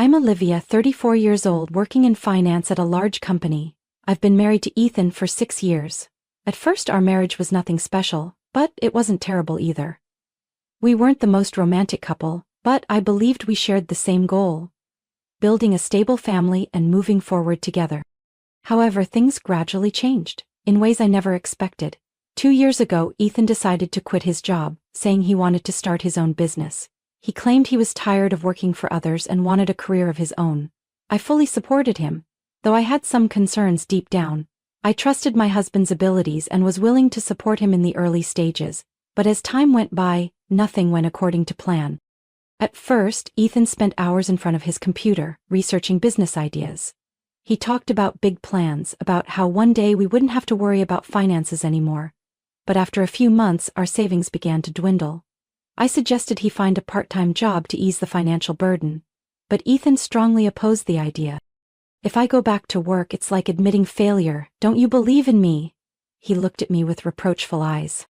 I'm Olivia, 34 years old, working in finance at a large company. I've been married to Ethan for 6 years. At first our marriage was nothing special, but it wasn't terrible either. We weren't the most romantic couple, but I believed we shared the same goal: building a stable family and moving forward together. However, things gradually changed, in ways I never expected. 2 years ago, Ethan decided to quit his job, saying he wanted to start his own business. He claimed he was tired of working for others and wanted a career of his own. I fully supported him, though I had some concerns deep down. I trusted my husband's abilities and was willing to support him in the early stages, but as time went by, nothing went according to plan. At first, Ethan spent hours in front of his computer, researching business ideas. He talked about big plans, about how one day we wouldn't have to worry about finances anymore. But after a few months, our savings began to dwindle. I suggested he find a part-time job to ease the financial burden, but Ethan strongly opposed the idea. "If I go back to work, it's like admitting failure. Don't you believe in me?" He looked at me with reproachful eyes.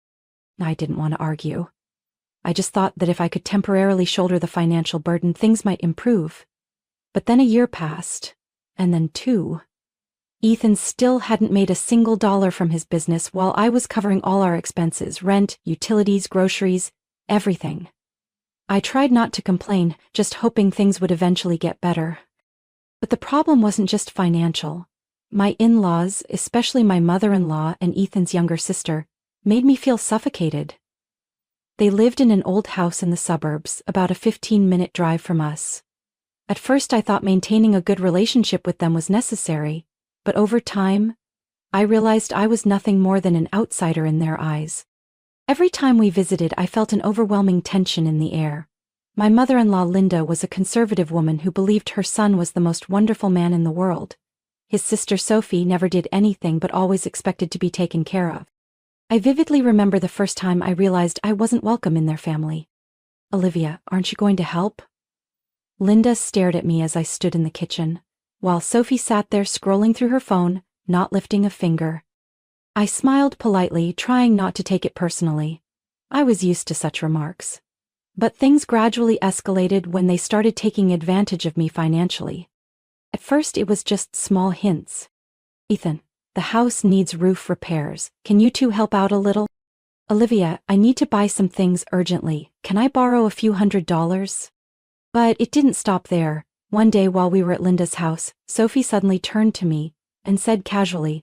I didn't want to argue. I just thought that if I could temporarily shoulder the financial burden, things might improve. But then a year passed, and then 2. Ethan still hadn't made a single dollar from his business while I was covering all our expenses: rent, utilities, groceries, everything. I tried not to complain, just hoping things would eventually get better. But the problem wasn't just financial. My in-laws, especially my mother-in-law and Ethan's younger sister, made me feel suffocated. They lived in an old house in the suburbs, about a 15-minute drive from us. At first I thought maintaining a good relationship with them was necessary, but over time, I realized I was nothing more than an outsider in their eyes. Every time we visited, I felt an overwhelming tension in the air. My mother-in-law Linda was a conservative woman who believed her son was the most wonderful man in the world. His sister Sophie never did anything but always expected to be taken care of. I vividly remember the first time I realized I wasn't welcome in their family. "Olivia, aren't you going to help?" Linda stared at me as I stood in the kitchen, while Sophie sat there scrolling through her phone, not lifting a finger. I smiled politely, trying not to take it personally. I was used to such remarks. But things gradually escalated when they started taking advantage of me financially. At first it was just small hints. "Ethan, the house needs roof repairs. Can you two help out a little?" "Olivia, I need to buy some things urgently. Can I borrow a few $100s?" But it didn't stop there. One day while we were at Linda's house, Sophie suddenly turned to me and said casually,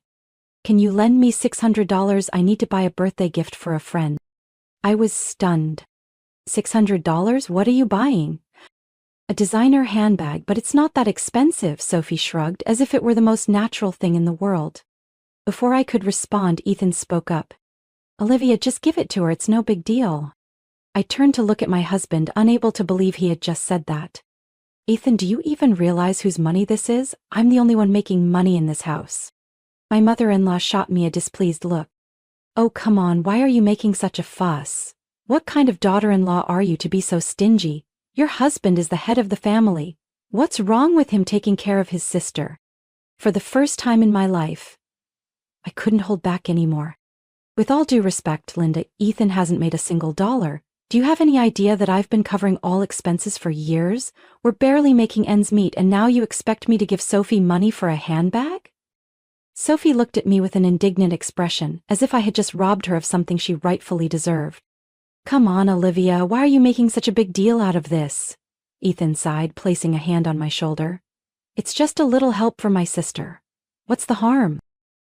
"Can you lend me $600? I need to buy a birthday gift for a friend." I was stunned. $600? What are you buying?" "A designer handbag, but it's not that expensive," Sophie shrugged, as if it were the most natural thing in the world. Before I could respond, Ethan spoke up. "Olivia, just give it to her, it's no big deal." I turned to look at my husband, unable to believe he had just said that. "Ethan, do you even realize whose money this is? I'm the only one making money in this house." My mother-in-law shot me a displeased look. "Oh, come on, why are you making such a fuss? What kind of daughter-in-law are you to be so stingy? Your husband is the head of the family. What's wrong with him taking care of his sister?" For the first time in my life, I couldn't hold back anymore. "With all due respect, Linda, Ethan hasn't made a single dollar. Do you have any idea that I've been covering all expenses for years? We're barely making ends meet, and now you expect me to give Sophie money for a handbag?" Sophie looked at me with an indignant expression, as if I had just robbed her of something she rightfully deserved. "Come on, Olivia, why are you making such a big deal out of this?" Ethan sighed, placing a hand on my shoulder. "It's just a little help for my sister. What's the harm?"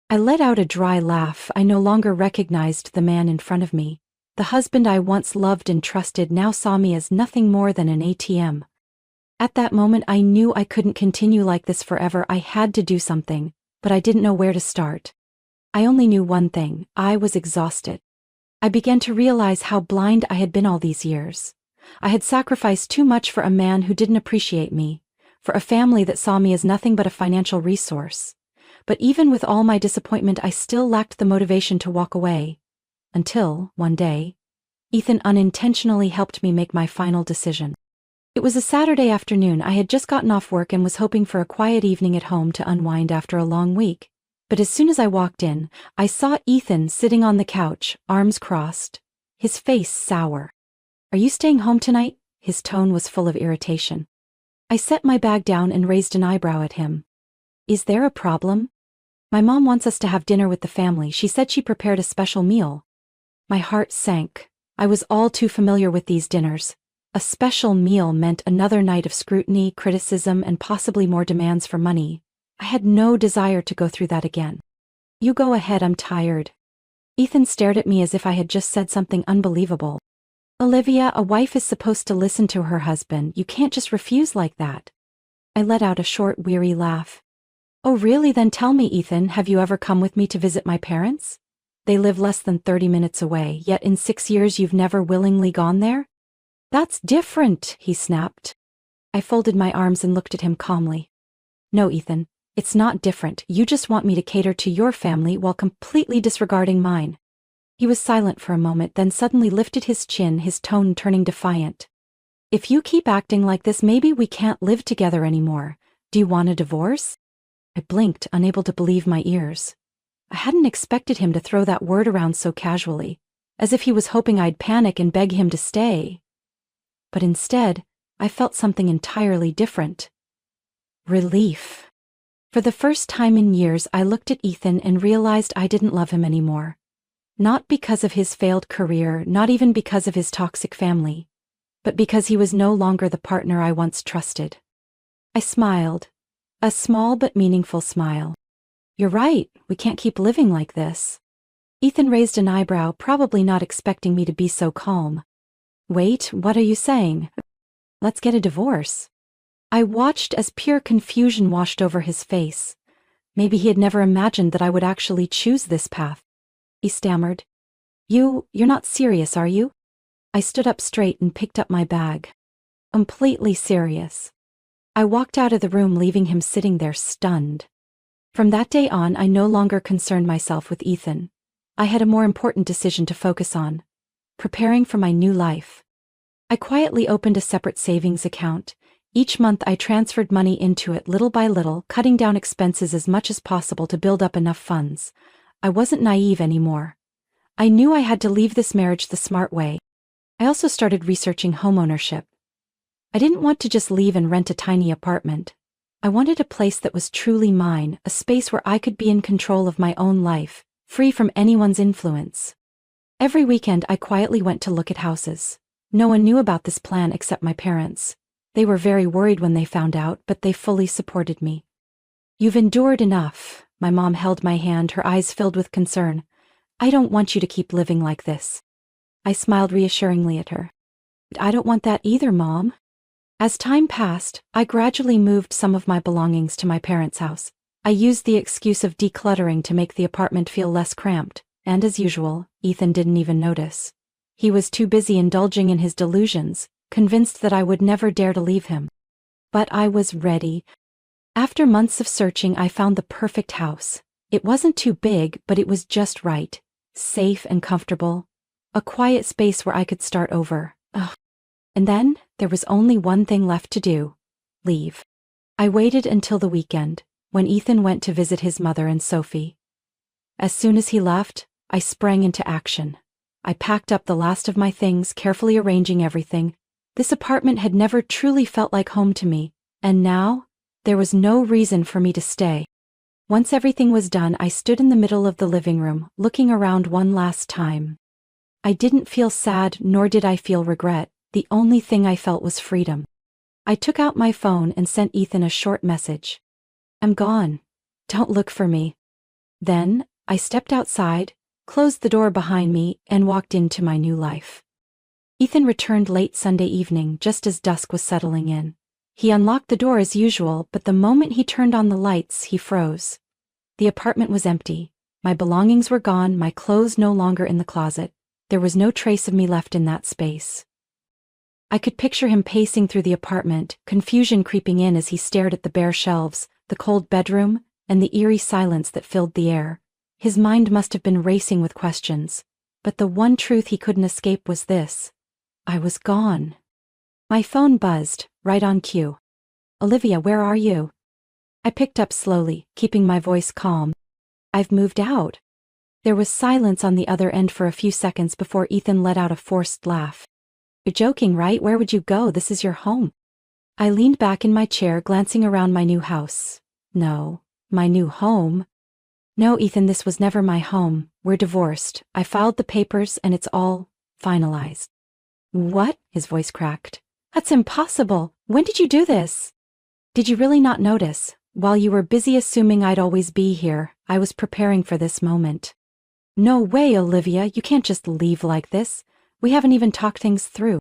I let out a dry laugh. I no longer recognized the man in front of me. The husband I once loved and trusted now saw me as nothing more than an ATM. At that moment I knew I couldn't continue like this forever. I had to do something, but I didn't know where to start. I only knew one thing: I was exhausted. I began to realize how blind I had been all these years. I had sacrificed too much for a man who didn't appreciate me, for a family that saw me as nothing but a financial resource. But even with all my disappointment, I still lacked the motivation to walk away. Until, one day, Ethan unintentionally helped me make my final decision. It was a Saturday afternoon. I had just gotten off work and was hoping for a quiet evening at home to unwind after a long week. But as soon as I walked in, I saw Ethan sitting on the couch, arms crossed, his face sour. "Are you staying home tonight?" His tone was full of irritation. I set my bag down and raised an eyebrow at him. Is there a problem? My mom wants us to have dinner with the family. She said she prepared a special meal. My heart sank. I was all too familiar with these dinners. A special meal meant another night of scrutiny, criticism, and possibly more demands for money. I had no desire to go through that again. You go ahead, I'm tired. Ethan stared at me as if I had just said something unbelievable. Olivia, a wife is supposed to listen to her husband. You can't just refuse like that. I let out a short, weary laugh. Oh really? Then tell me, Ethan, have you ever come with me to visit my parents? They live less than 30 minutes away, yet in 6 years you've never willingly gone there? That's different, he snapped. I folded my arms and looked at him calmly. No, Ethan, it's not different. You just want me to cater to your family while completely disregarding mine. He was silent for a moment, then suddenly lifted his chin, his tone turning defiant. If you keep acting like this, maybe we can't live together anymore. Do you want a divorce? I blinked, unable to believe my ears. I hadn't expected him to throw that word around so casually, as if he was hoping I'd panic and beg him to stay. But instead, I felt something entirely different. Relief. For the first time in years, I looked at Ethan and realized I didn't love him anymore. Not because of his failed career, not even because of his toxic family, but because he was no longer the partner I once trusted. I smiled. A small but meaningful smile. You're right, we can't keep living like this. Ethan raised an eyebrow, probably not expecting me to be so calm. Wait, what are you saying? Let's get a divorce. I watched as pure confusion washed over his face. Maybe he had never imagined that I would actually choose this path. He stammered. You're not serious, are you? I stood up straight and picked up my bag. Completely serious. I walked out of the room, leaving him sitting there stunned. From that day on, I no longer concerned myself with Ethan. I had a more important decision to focus on: preparing for my new life. I quietly opened a separate savings account. Each month I transferred money into it little by little, cutting down expenses as much as possible to build up enough funds. I wasn't naive anymore. I knew I had to leave this marriage the smart way. I also started researching homeownership. I didn't want to just leave and rent a tiny apartment. I wanted a place that was truly mine, a space where I could be in control of my own life, free from anyone's influence. Every weekend I quietly went to look at houses. No one knew about this plan except my parents. They were very worried when they found out, but they fully supported me. You've endured enough. My mom held my hand, her eyes filled with concern. I don't want you to keep living like this. I smiled reassuringly at her. I don't want that either, Mom. As time passed, I gradually moved some of my belongings to my parents' house. I used the excuse of decluttering to make the apartment feel less cramped, and as usual, Ethan didn't even notice. He was too busy indulging in his delusions, convinced that I would never dare to leave him. But I was ready. After months of searching, I found the perfect house. It wasn't too big, but it was just right. Safe and comfortable. A quiet space where I could start over. Ugh. And then, there was only one thing left to do: leave. I waited until the weekend, when Ethan went to visit his mother and Sophie. As soon as he left, I sprang into action. I packed up the last of my things, carefully arranging everything. This apartment had never truly felt like home to me, and now, there was no reason for me to stay. Once everything was done, I stood in the middle of the living room, looking around one last time. I didn't feel sad, nor did I feel regret. The only thing I felt was freedom. I took out my phone and sent Ethan a short message. I'm gone. Don't look for me. Then, I stepped outside, closed the door behind me, and walked into my new life. Ethan returned late Sunday evening, just as dusk was settling in. He unlocked the door as usual, but the moment he turned on the lights, he froze. The apartment was empty. My belongings were gone, my clothes no longer in the closet. There was no trace of me left in that space. I could picture him pacing through the apartment, confusion creeping in as he stared at the bare shelves, the cold bedroom, and the eerie silence that filled the air. His mind must have been racing with questions. But the one truth he couldn't escape was this: I was gone. My phone buzzed, right on cue. Olivia, where are you? I picked up slowly, keeping my voice calm. I've moved out. There was silence on the other end for a few seconds before Ethan let out a forced laugh. You're joking, right? Where would you go? This is your home. I leaned back in my chair, glancing around my new house. No, my new home. No, Ethan, this was never my home. We're divorced. I filed the papers and it's all finalized. What? His voice cracked. That's impossible. When did you do this? Did you really not notice? While you were busy assuming I'd always be here, I was preparing for this moment. No way, Olivia, you can't just leave like this. We haven't even talked things through.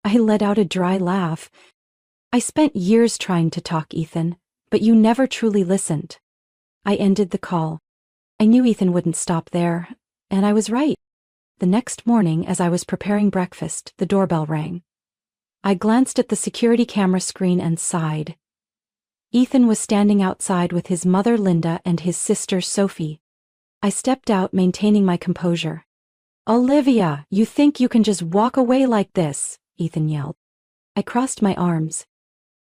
I let out a dry laugh. I spent years trying to talk, Ethan, but you never truly listened. I ended the call. I knew Ethan wouldn't stop there, and I was right. The next morning, as I was preparing breakfast, the doorbell rang. I glanced at the security camera screen and sighed. Ethan was standing outside with his mother Linda and his sister Sophie. I stepped out, maintaining my composure. Olivia, you think you can just walk away like this? Ethan yelled. I crossed my arms.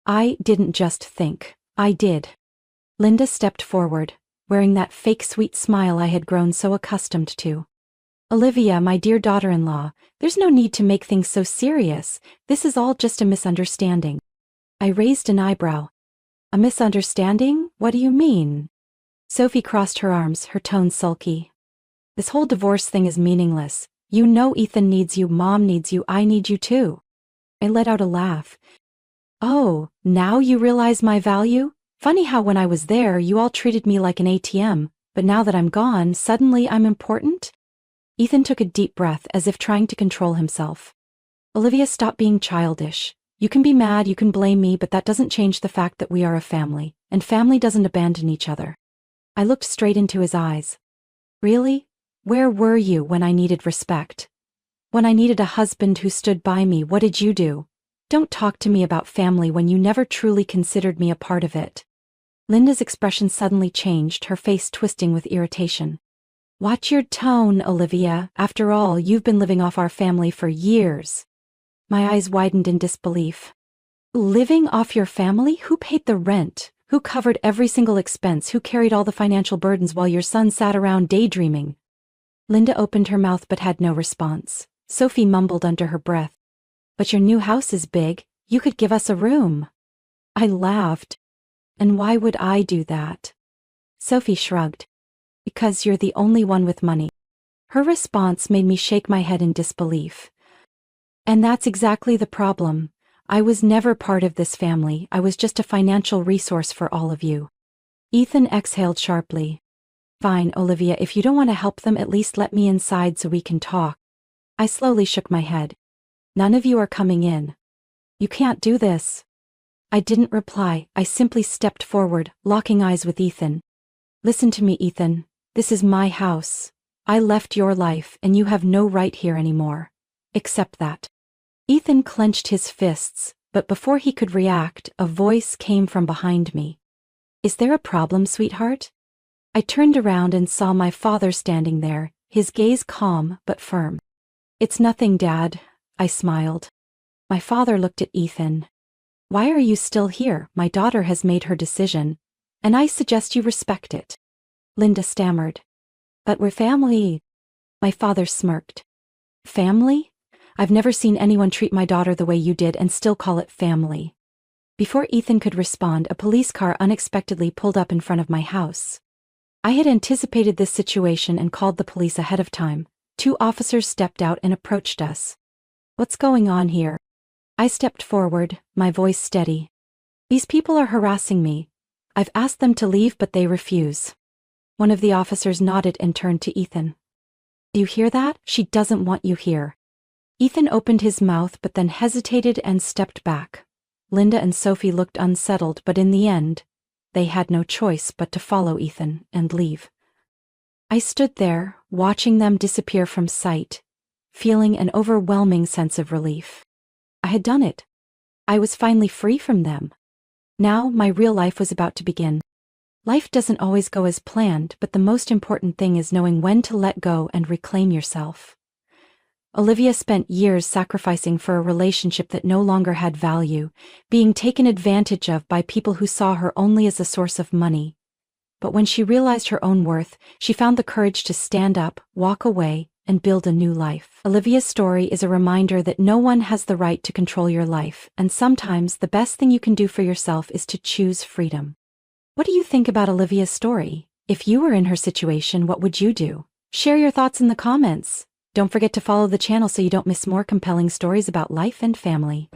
I didn't just think. I did. Linda stepped forward, wearing that fake sweet smile I had grown so accustomed to. Olivia, my dear daughter-in-law, there's no need to make things so serious. This is all just a misunderstanding. I raised an eyebrow. A misunderstanding? What do you mean? Sophie crossed her arms, her tone sulky. This whole divorce thing is meaningless. You know Ethan needs you, Mom needs you, I need you too. I let out a laugh. Oh, now you realize my value? Funny how when I was there you all treated me like an ATM, but now that I'm gone, suddenly I'm important? Ethan took a deep breath as if trying to control himself. Olivia, stop being childish. You can be mad, you can blame me, but that doesn't change the fact that we are a family, and family doesn't abandon each other. I looked straight into his eyes. Really? Where were you when I needed respect? When I needed a husband who stood by me, what did you do? Don't talk to me about family when you never truly considered me a part of it. Linda's expression suddenly changed, her face twisting with irritation. Watch your tone, Olivia. After all, you've been living off our family for years. My eyes widened in disbelief. Living off your family? Who paid the rent? Who covered every single expense? Who carried all the financial burdens while your son sat around daydreaming? Linda opened her mouth but had no response. Sophie mumbled under her breath. But your new house is big. You could give us a room. I laughed. And why would I do that? Sophie shrugged. Because you're the only one with money. Her response made me shake my head in disbelief. And that's exactly the problem. I was never part of this family. I was just a financial resource for all of you. Ethan exhaled sharply. Fine, Olivia, if you don't want to help them, at least let me inside so we can talk. I slowly shook my head. None of you are coming in. You can't do this. I didn't reply. I simply stepped forward, locking eyes with Ethan. Listen to me, Ethan. This is my house. I left your life, and you have no right here anymore. Accept that. Ethan clenched his fists, but before he could react, a voice came from behind me. Is there a problem, sweetheart? I turned around and saw my father standing there, his gaze calm but firm. It's nothing, Dad, I smiled. My father looked at Ethan. Why are you still here? My daughter has made her decision, and I suggest you respect it. Linda stammered. But we're family. My father smirked. Family? I've never seen anyone treat my daughter the way you did and still call it family. Before Ethan could respond, a police car unexpectedly pulled up in front of my house. I had anticipated this situation and called the police ahead of time. 2 officers stepped out and approached us. What's going on here? I stepped forward, my voice steady. These people are harassing me. I've asked them to leave, but they refuse. One of the officers nodded and turned to Ethan. Do you hear that? She doesn't want you here. Ethan opened his mouth but then hesitated and stepped back. Linda and Sophie looked unsettled, but in the end, they had no choice but to follow Ethan and leave. I stood there, watching them disappear from sight, feeling an overwhelming sense of relief. I had done it. I was finally free from them. Now my real life was about to begin. Life doesn't always go as planned, but the most important thing is knowing when to let go and reclaim yourself. Olivia spent years sacrificing for a relationship that no longer had value, being taken advantage of by people who saw her only as a source of money. But when she realized her own worth, she found the courage to stand up, walk away, and build a new life. Olivia's story is a reminder that no one has the right to control your life, and sometimes the best thing you can do for yourself is to choose freedom. What do you think about Olivia's story? If you were in her situation, what would you do? Share your thoughts in the comments. Don't forget to follow the channel so you don't miss more compelling stories about life and family.